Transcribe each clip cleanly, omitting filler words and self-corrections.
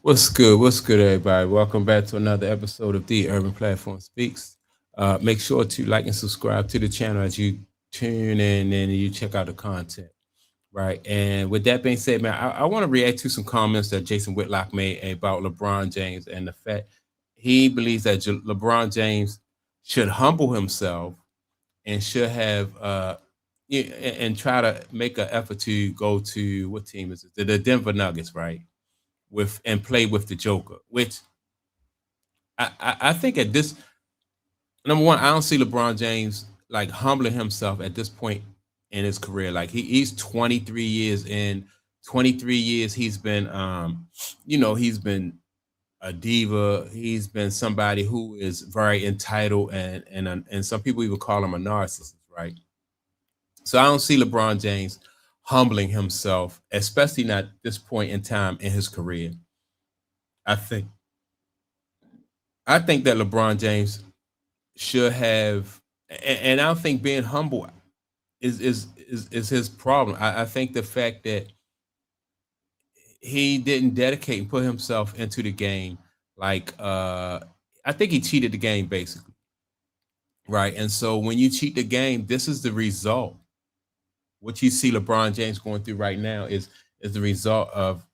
What's good? What's good, everybody? Welcome back to another episode of the Urban Platform Speaks. Make sure to like and subscribe to the channel as you tune in and you check out the content, right? And with that being said, man, I want to react to some comments that Jason Whitlock made about LeBron James and the fact he believes that LeBron James should humble himself and should have and try to make an effort to go to what team is it? The Denver Nuggets, right? With and play with the Joker, which I think at this number one, I don't see LeBron James like humbling himself at this point in his career. Like he's 23 years in, 23 years he's been he's been a diva. He's been somebody who is very entitled and some people even call him a narcissist, right? So I don't see LeBron James humbling himself, especially not this point in time in his career. I think I think that LeBron James should have, and I don't think being humble is his problem. I think the fact that he didn't dedicate and put himself into the game, like I think he cheated the game basically, right? And so when you cheat the game, this is the result. What you see LeBron James going through right now is the result of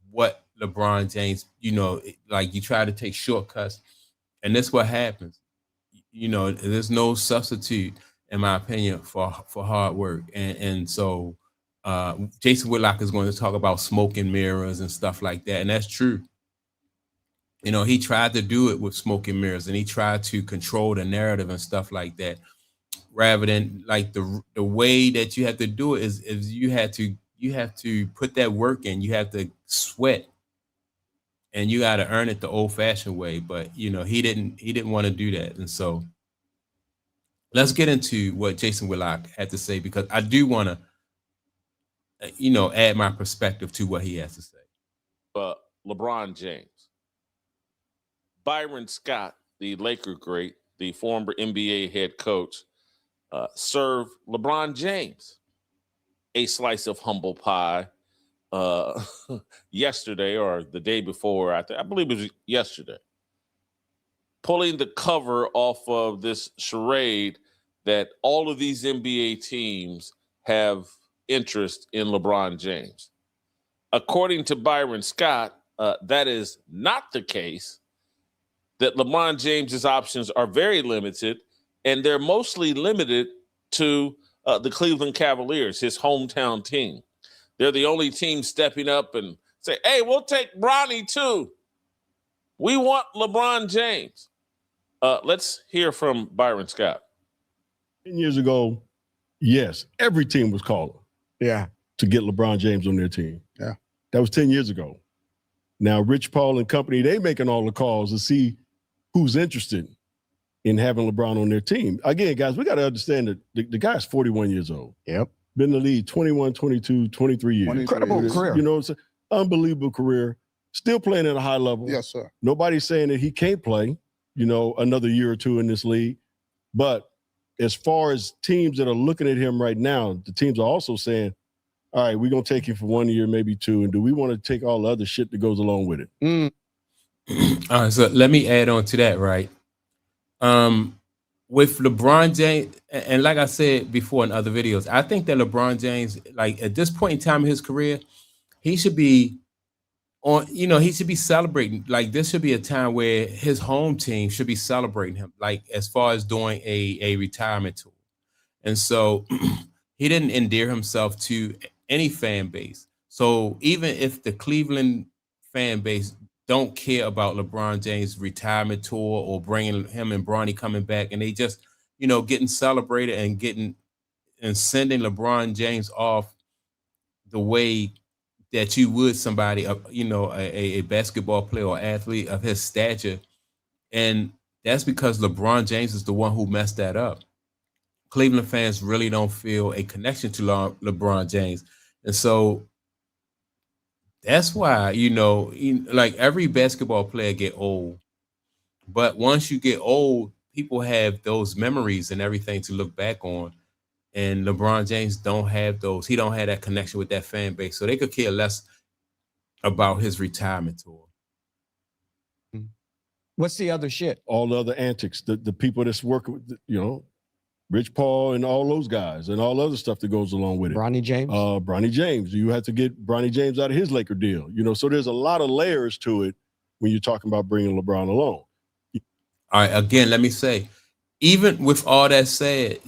what LeBron James, like you try to take shortcuts, and that's what happens. There's no substitute, in my opinion, for hard work. And so Jason Whitlock is going to talk about smoke and mirrors and stuff like that, and that's true. He tried to do it with smoke and mirrors, and he tried to control the narrative and stuff like that, rather than like the way that you have to do it is you have to put that work in, you have to sweat, and you got to earn it the old fashioned way. But he didn't want to do that, and so let's get into what Jason Willock had to say because I do want to, add my perspective to what he has to say. LeBron James. Byron Scott, the Laker great, the former NBA head coach, served LeBron James a slice of humble pie uh, yesterday or the day before. I believe it was yesterday, pulling the cover off of this charade that all of these NBA teams have interest in LeBron James. According to Byron Scott, that is not the case, that LeBron James's options are very limited, and they're mostly limited to the Cleveland Cavaliers, his hometown team. They're the only team stepping up and say, hey, we'll take Bronny too. We want LeBron James. Let's hear from Byron Scott. 10 years ago, yes, every team was calling. Yeah. To get LeBron James on their team. Yeah. That was 10 years ago. Now, Rich Paul and company, they making all the calls to see who's interested in having LeBron on their team. Again, guys, we got to understand that the guy's 41 years old. Yep. Been in the league 21, 22, 23 years. Incredible career. It's an unbelievable career. Still playing at a high level. Yes, sir. Nobody's saying that he can't play, another year or two in this league. But as far as teams that are looking at him right now, the teams are also saying, all right, we're going to take him for 1 year, maybe two. And do we want to take all the other shit that goes along with it? All right, so let me add on to that, right? With LeBron James, and like I said before in other videos, I think that LeBron James, like at this point in time in his career, he should be he should be celebrating. Like this should be a time where his home team should be celebrating him, like as far as doing a retirement tour. And so he didn't endear himself to any fan base. So even if the Cleveland fan base don't care about LeBron James' retirement tour or bringing him and Bronny coming back, and they just, getting celebrated and getting and sending LeBron James off the way that you would somebody, a basketball player or athlete of his stature. And that's because LeBron James is the one who messed that up. Cleveland fans really don't feel a connection to LeBron James. And so that's why, like every basketball player get old. But once you get old, people have those memories and everything to look back on. And LeBron James don't have those. He don't have that connection with that fan base. So they could care less about his retirement tour. What's the other shit? All the other antics, the people that's working with, Rich Paul and all those guys and all the other stuff that goes along with it. Bronny James? Bronny James. You have to get Bronny James out of his Laker deal. So there's a lot of layers to it when you're talking about bringing LeBron along. All right, again, let me say, even with all that said,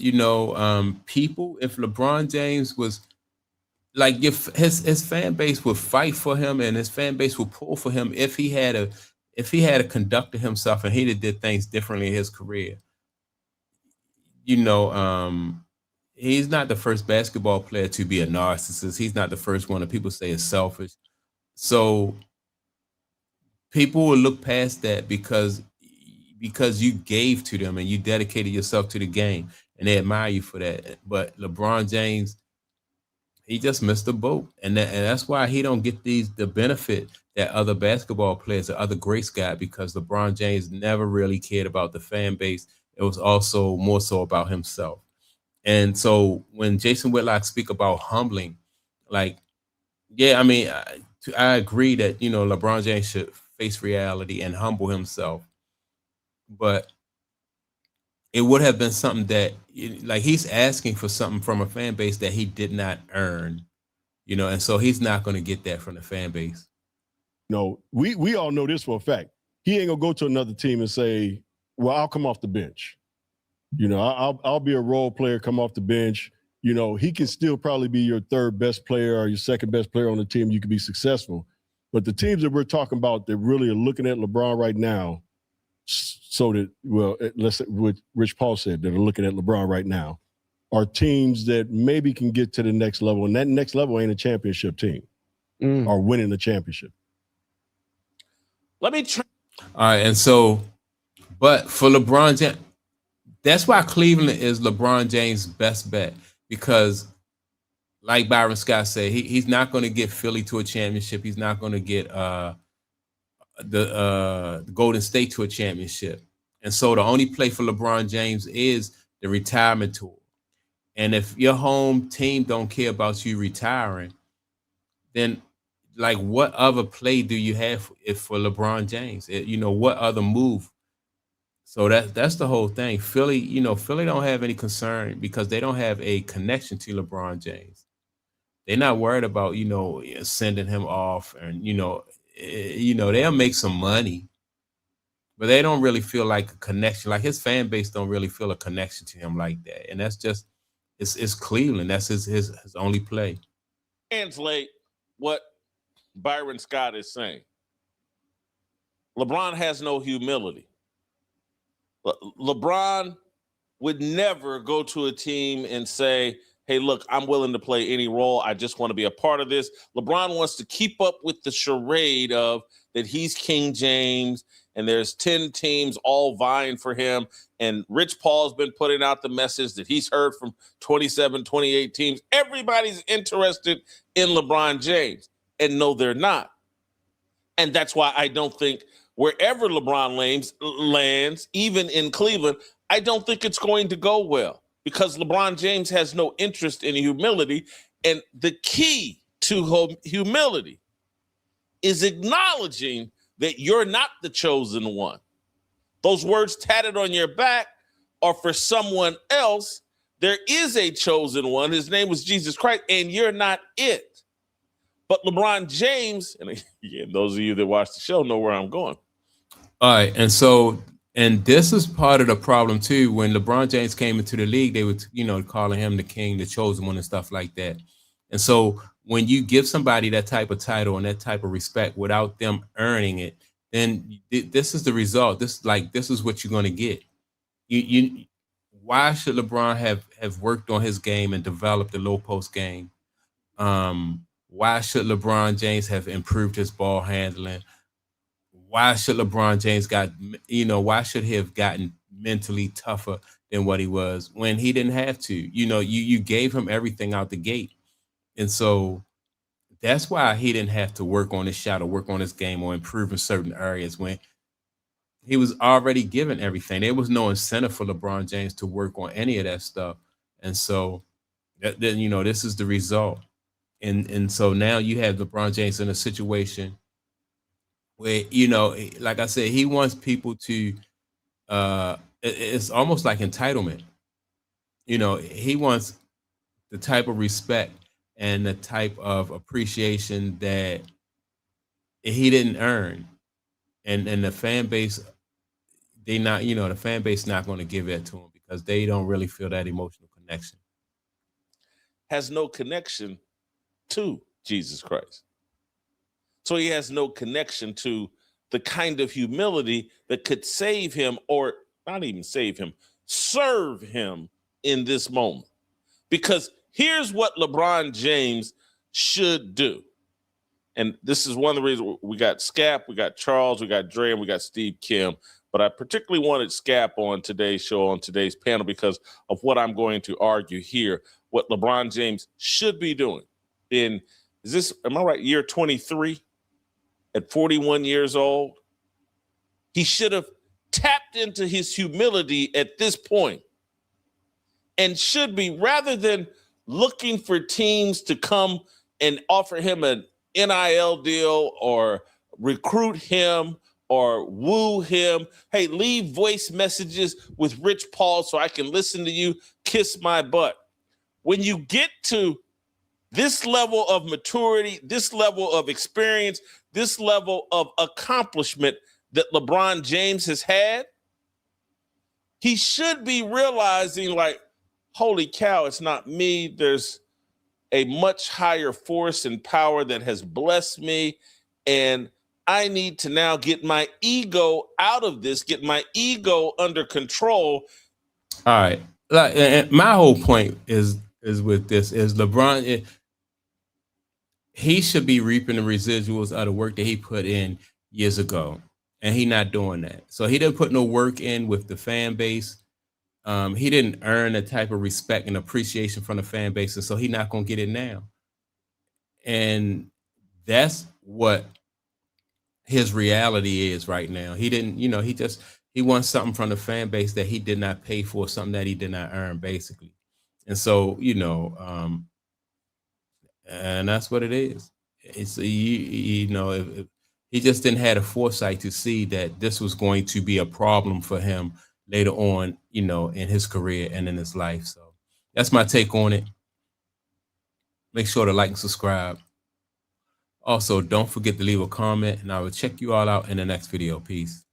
people, if LeBron James was like, if his fan base would fight for him and his fan base would pull for him if he had conducted himself and he did things differently in his career. He's not the first basketball player to be a narcissist. He's not the first one that people say is selfish. So people will look past that because you gave to them and you dedicated yourself to the game, and they admire you for that. But LeBron James, he just missed the boat, and that's why he don't get the benefit that other basketball players or other greats got, because LeBron James never really cared about the fan base. It was also more so about himself. And so when Jason Whitlock speak about humbling, I agree that, LeBron James should face reality and humble himself. But it would have been something that, he's asking for something from a fan base that he did not earn, and so he's not going to get that from the fan base. We all know this for a fact. He ain't going to go to another team and say, well, I'll come off the bench. I'll be a role player, come off the bench. He can still probably be your third best player or your second best player on the team. You could be successful. But the teams that we're talking about that really are looking at LeBron right now, so that, let's say what Rich Paul said, that are looking at LeBron right now, are teams that maybe can get to the next level. And that next level ain't a championship team or winning the championship. Let me try. All right. And so, but for LeBron James, that's why Cleveland is LeBron James' best bet, because like Byron Scott said, he's not going to get Philly to a championship. He's not going to get the Golden State to a championship. And so the only play for LeBron James is the retirement tour. And if your home team don't care about you retiring, then what other play do you have for LeBron James? What other move? So that's the whole thing. Philly don't have any concern because they don't have a connection to LeBron James. They're not worried about, sending him off, and, they'll make some money, but they don't really feel like a connection. Like, his fan base don't really feel a connection to him like that. And that's just, it's Cleveland. That's his only play. Translate what Byron Scott is saying. LeBron has no humility. LeBron would never go to a team and say, hey, look, I'm willing to play any role. I just want to be a part of this. LeBron wants to keep up with the charade of that he's King James and there's 10 teams all vying for him. And Rich Paul's been putting out the message that he's heard from 27, 28 teams. Everybody's interested in LeBron James. And no, they're not. And that's why I don't think wherever LeBron lands, even in Cleveland, I don't think it's going to go well, because LeBron James has no interest in humility. And the key to humility is acknowledging that you're not the chosen one. Those words tatted on your back are for someone else. There is a chosen one. His name was Jesus Christ, and you're not it. But LeBron James, and again, those of you that watch the show know where I'm going. All right. And so, and this is part of the problem too. When LeBron James came into the league, they were, calling him the king, the chosen one, and stuff like that. And so when you give somebody that type of title and that type of respect without them earning it, then this is the result. This is what you're going to get. Why should LeBron have worked on his game and developed the low post game? Why should LeBron James have improved his ball handling? Why should LeBron James why should he have gotten mentally tougher than what he was when he didn't have to? You gave him everything out the gate. And so that's why he didn't have to work on his shot or work on his game or improve in certain areas when he was already given everything. There was no incentive for LeBron James to work on any of that stuff. And so then, this is the result. And so now you have LeBron James in a situation where, you know, like I said, he wants people to it's almost like entitlement. You know, he wants the type of respect and the type of appreciation that he didn't earn. And the fan base, the fan base not going to give it to him because they don't really feel that emotional connection. Has no connection to Jesus Christ. So he has no connection to the kind of humility that could save him, or not even save him, serve him in this moment. Because here's what LeBron James should do. And this is one of the reasons we got Scap, we got Charles, we got Dre, and we got Steve Kim. But I particularly wanted Scap on today's show, on today's panel, because of what I'm going to argue here, what LeBron James should be doing. Am I right, year 23? At 41 years old? He should have tapped into his humility at this point and should be, rather than looking for teams to come and offer him an NIL deal or recruit him or woo him. Hey, leave voice messages with Rich Paul so I can listen to you kiss my butt. When you get to this level of maturity, this level of experience, this level of accomplishment that LeBron James has had, he should be realizing, like, holy cow, it's not me. There's a much higher force and power that has blessed me. And I need to now get my ego out of this, get my ego under control. All right. Like, and my whole point is with this is LeBron, he should be reaping the residuals of the work that he put in years ago. And he not doing that. So he didn't put no work in with the fan base. He didn't earn the type of respect and appreciation from the fan base. And so he's not going to get it now. And that's what his reality is right now. He didn't, he wants something from the fan base that he did not pay for, something that he did not earn, basically. And so, and that's what it is. It's if he just didn't have a foresight to see that this was going to be a problem for him later on, in his career and in his life. So that's my take on it. Make sure to like and subscribe. Also, don't forget to leave a comment, and I will check you all out in the next video. Peace.